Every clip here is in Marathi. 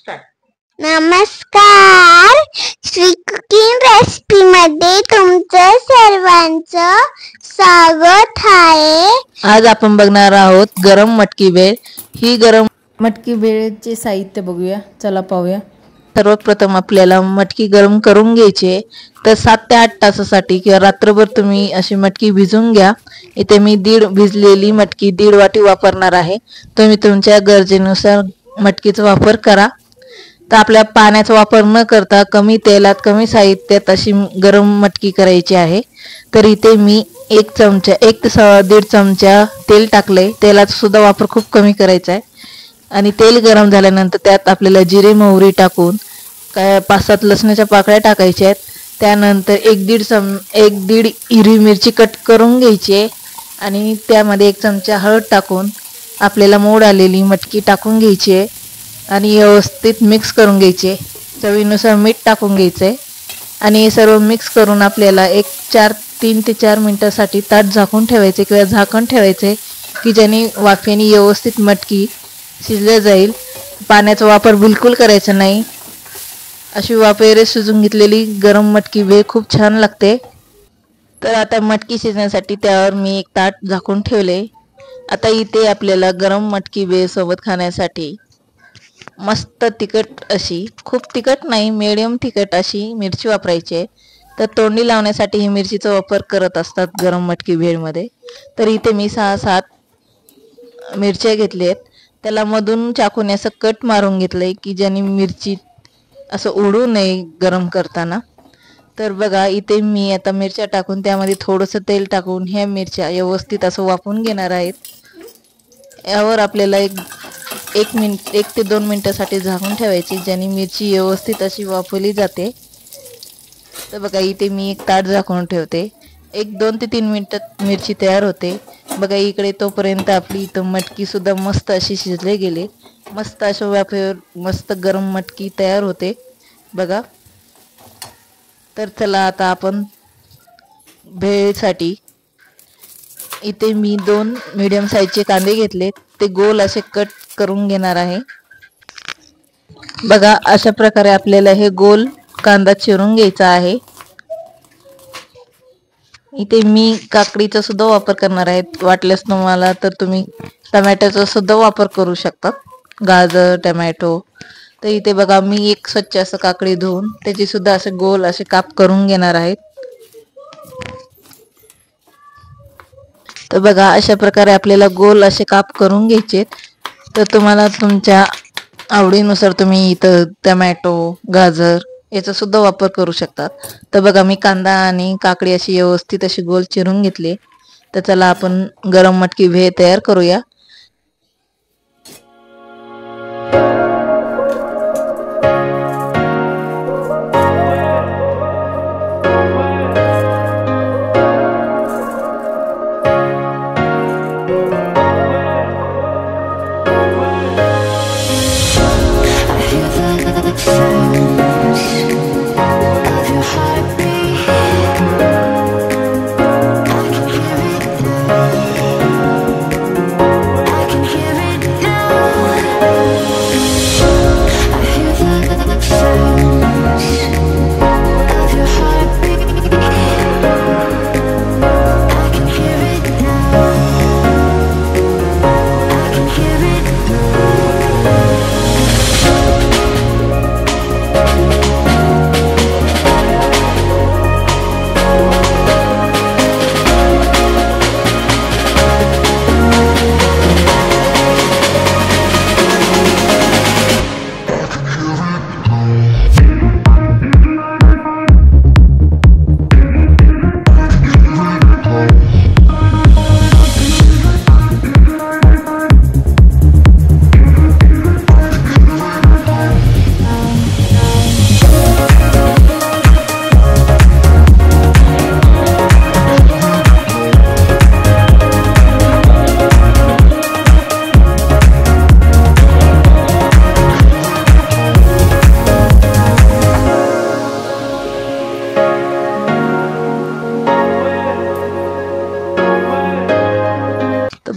स्टार्ट. नमस्कार. श्री कुकिंग रेसिपी मध्ये तुमचं सर्वांचं स्वागत आहे. आज आपण बघणार आहोत गरम मटकी भेळ. ही गरम मटकी भेळचे साहित्य बघूया, चला पाहूया. सर्वप्रथम आपल्याला मटकी गरम करून घ्यायची. तर 7 ते 8 तासासाठी किंवा रात्रभर तुम्ही अशी मटकी भिजून घ्या. इथे मी भिजलेली मटकी 1.5 वाटी वापरणार आहे. तुम्ही तुमच्या गरजेनुसार मटकीचा वापर करा. तर आपल्या पाण्याचा वापर न करता कमी तेलात कमी साहित्यात अशी गरम मटकी करायची आहे. तर इथे मी 1 चमचा 1 ते 1.5 चमचा तेल टाकले. तेलाचा सुद्धा वापर खूप कमी करायचा आहे. आणि तेल गरम झाल्यानंतर त्यात आपल्याला जिरे मोहरी टाकून 5-7 लसणाच्या पाकळ्या टाकायच्या आहेत. त्यानंतर 1-1.5 हिरवी मिरची कट करून घ्यायची आणि त्यामध्ये 1 चमचा हळद टाकून आपल्याला मोड आलेली मटकी टाकून घ्यायची आहे आणि व्यवस्थित मिक्स करून घ्यायचे. चवीनुसार मीठ टाकून घ्यायचे आणि हे सर्व मिक्स करून आपल्याला 3 ते 4 मिनिटासाठी ताट झाकून ठेवायचे किंवा झाकण ठेवायचे की ज्याने वाफेने व्यवस्थित मटकी शिजले जाईल. पाण्याचा वापर बिलकुल करायचा नाही. अशी वाफेवर शिजून घेतलेली गरम मटकी भेळ खूप छान लागते. तर आता मटकी शिजण्यासाठी त्यावर मी एक ताट झाकून ठेवले. आता इथे आपल्याला गरम मटकी भेळ सोबत खाण्यासाठी मस्त तिखट अशी, खूप तिखट नाही मीडियम तिखट अशी मिरची वापरायची आहे. तर तोंडी लावण्यासाठी ही मिरचीचा वापर करत असतात गरम मटकी भेळमध्ये. तर इथे मी 6-7 मिरच्या घेतल्या आहेत. त्याला मधून चाकूने असं कट मारून घेतलंय की ज्याने मिरची असं उडू नये गरम करताना. तर बघा इथे मी आता मिरच्या टाकून त्यामध्ये थोडंसं तेल टाकून ह्या मिरच्या व्यवस्थित असं वाफवून घेणार आहेत. यावर आपल्याला 1 ते 2 मिनिटासाठी झाकून ठेवायची ज्याने मिरची व्यवस्थित अशी वाफवली जाते. तर बघा इथे मी एक ताट झाकून ठेवते. 2 ते 3 मिनिटात मिरची तयार होते. बघा इकडे तोपर्यंत आपली इथं मटकी सुद्धा मस्त अशी शिजले गेले. मस्त अशा वाफेवर मस्त गरम मटकी तयार होते बघा. तर चला आता आपण भेळसाठी इथे मी 2 मीडियम साईजचे कांदे घेतले. ते गोल असे कट करून घेणार आहे. बघा अशा प्रकारे आपल्याला हे गोल कांदा चिरून घ्यायचा आहे. इथे मी काकडीचा सुद्धा वापर करणार आहे. वाटल्यास तुम्हाला तर तुम्ही टमॅटोचा सुद्धा वापर करू शकता, गाजर टमॅटो. तर इथे बघा मी एक स्वच्छ असं काकडी धुवून त्याची सुद्धा असे गोल असे काप करून घेणार आहेत. तर बघा अशा प्रकारे आपल्याला गोल असे काप करून घ्यायचे. तर तुम्हाला तुमच्या आवडीनुसार तुम्ही इथं टमॅटो गाजर याचा सुद्धा वापर करू शकतात. तर बघा मी कांदा आणि काकडी अशी व्यवस्थित अशी गोल चिरून घेतली. तर चला आपण गरम मटकी भेळ तयार करूया.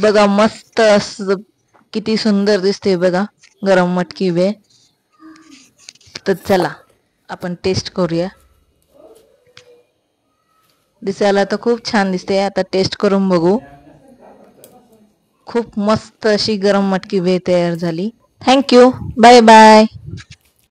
बघा मस्त असं किती सुंदर दिसते बघा गरम मटकी भेळ. तर चला आपण टेस्ट करूया. दिसायला तर खूप छान दिसते. आता टेस्ट करून बघू. खूप मस्त अशी गरम मटकी भेळ तयार झाली. थँक्यू. Bye bye.